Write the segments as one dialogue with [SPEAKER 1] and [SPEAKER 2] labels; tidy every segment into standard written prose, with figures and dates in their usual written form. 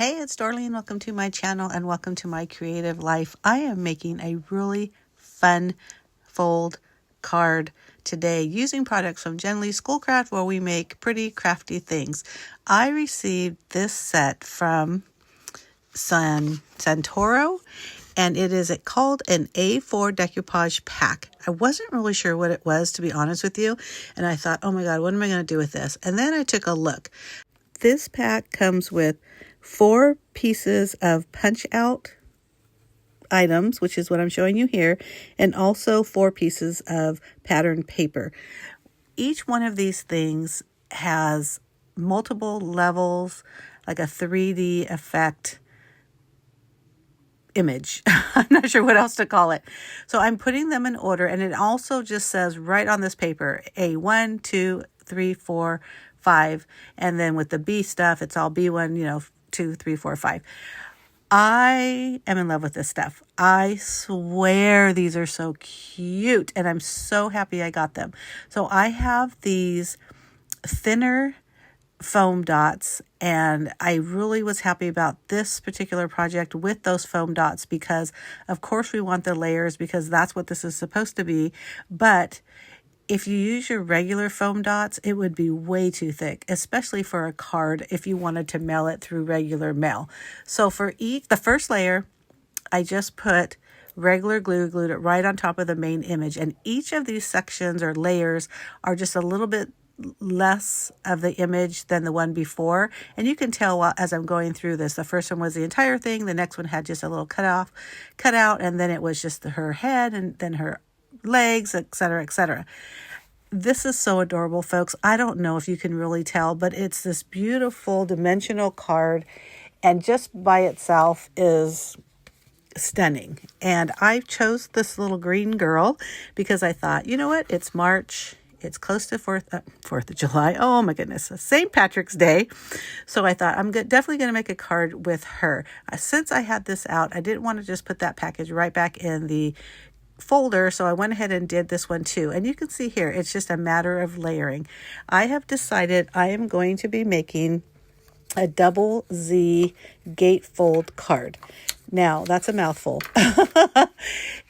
[SPEAKER 1] Hey, it's Darlene. Welcome to my channel and welcome to my creative life. I am making a really fun fold card today using products from Jenlee Schoolcraft, where we make pretty crafty things. I received this set from Santorini, and it is called an A4 decoupage pack. I wasn't really sure what it was, to be honest with you, and I thought, oh my god, what am I going to do with this? And then I took a look. This pack comes with 4 pieces of punch out items, which is what I'm showing you here, and also 4 pieces of pattern paper. Each one of these things has multiple levels, like a 3D effect image. I'm not sure what else to call it. So I'm putting them in order, and it also just says right on this paper, A1, 2, 3, 4, 5, and then with the B stuff, it's all B1, 2, 3, 4, 5. I am in love with this stuff. I swear these are so cute, and I'm so happy I got them. So I have these thinner foam dots, and I really was happy about this particular project with those foam dots because of course we want the layers because that's what this is supposed to be, but if you use your regular foam dots, it would be way too thick, especially for a card if you wanted to mail it through regular mail. So for the first layer, I just put regular glue, glued it right on top of the main image, and each of these sections or layers are just a little bit less of the image than the one before, and you can tell as I'm going through this. The first one was the entire thing, the next one had just a little cut out, and then it was just her head and then her legs, etc., etc. This is so adorable, folks. I don't know if you can really tell, but it's this beautiful dimensional card, and just by itself is stunning. And I chose this little green girl because I thought, you know what? It's March. It's close to 4th of July. Oh my goodness. St. Patrick's Day. So I thought I'm definitely going to make a card with her. Since I had this out, I didn't want to just put that package right back in the folder, so I went ahead and did this one too. And you can see here, it's just a matter of layering. I have decided I am going to be making a double Z gatefold card. Now, that's a mouthful.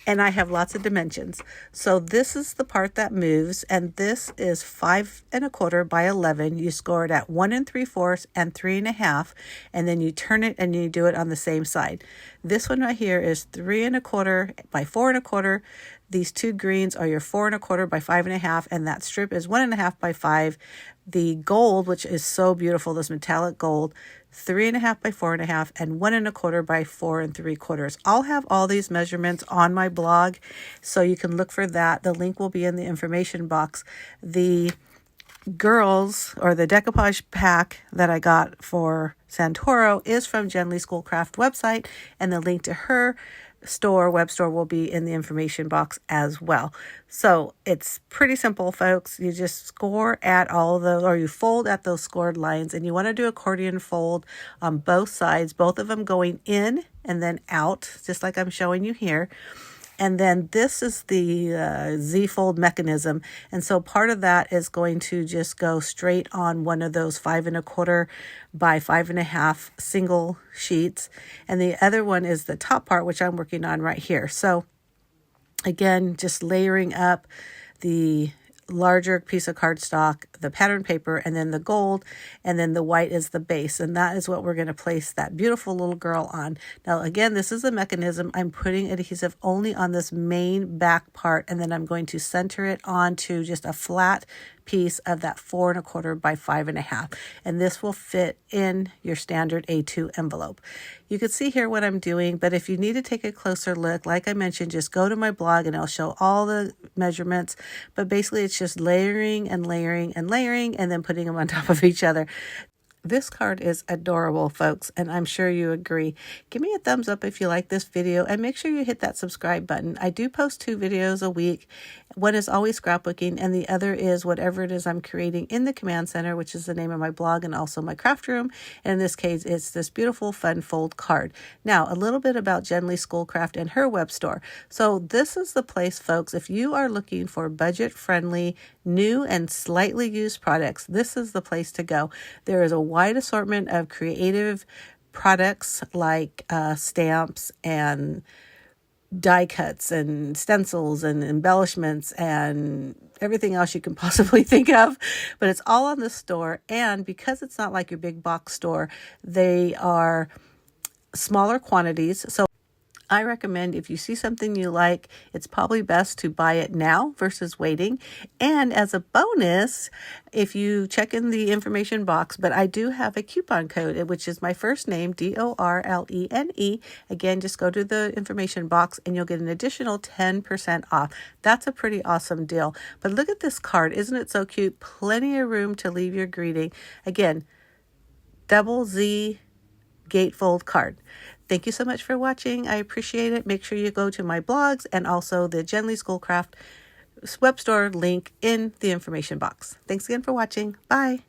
[SPEAKER 1] And I have lots of dimensions. So this is the part that moves, and this is 5 1/4 by 11. You score it at 1 3/4 and 3 1/2, and then you turn it and you do it on the same side. This one right here is 3 1/4 by 4 1/4. These 2 greens are your 4 1/4 by 5 1/2, and that strip is 1 1/2 by 5. The gold, which is so beautiful, this metallic gold, 3 1/2 by 4 1/2, and 1 1/4 by 4 3/4. I'll have all these measurements on my blog, so you can look for that. The link will be in the information box. The girls, or the decoupage pack that I got for Santorini, is from Jenlee Schoolcraft website, and the link to her web store will be in the information box as well. So it's pretty simple, folks. You just score at all of those, or you fold at those scored lines, and you want to do accordion fold on both sides, both of them going in and then out, just like I'm showing you here. And then this is the Z-fold mechanism. And so part of that is going to just go straight on one of those 5 1/4 by 5 1/2 single sheets. And the other one is the top part, which I'm working on right here. So again, just layering up the larger piece of cardstock, the pattern paper, and then the gold, and then the white is the base, and that is what we're going to place that beautiful little girl on. Now again, this is a mechanism. I'm putting adhesive only on this main back part, and then I'm going to center it onto just a flat piece of that 4 1/4 by 5 1/2, and this will fit in your standard A2 envelope. You can see here what I'm doing, but if you need to take a closer look, like I mentioned, just go to my blog and I'll show all the measurements. But basically it's just layering and layering and layering, and then putting them on top of each other. This card is adorable, folks, and I'm sure you agree. Give me a thumbs up if you like this video, and make sure you hit that subscribe button. I do post 2 videos a week. One is always scrapbooking, and the other is whatever it is I'm creating in the Command Center, which is the name of my blog and also my craft room. And in this case, it's this beautiful fun fold card. Now, a little bit about Jenlee Schoolcraft and her web store. So this is the place, folks, if you are looking for budget-friendly, new and slightly used products, this is the place to go. There is a wide assortment of creative products like stamps and die cuts and stencils and embellishments and everything else you can possibly think of, but it's all on the store. And because it's not like your big box store, they are smaller quantities. So I recommend if you see something you like, it's probably best to buy it now versus waiting. And as a bonus, if you check in the information box, but I do have a coupon code, which is my first name, Dorlene. Again, just go to the information box and you'll get an additional 10% off. That's a pretty awesome deal. But look at this card. Isn't it so cute? Plenty of room to leave your greeting. Again, double Z gatefold card. Thank you so much for watching. I appreciate it. Make sure you go to my blogs and also the Jenlee Schoolcraft web store link in the information box. Thanks again for watching. Bye.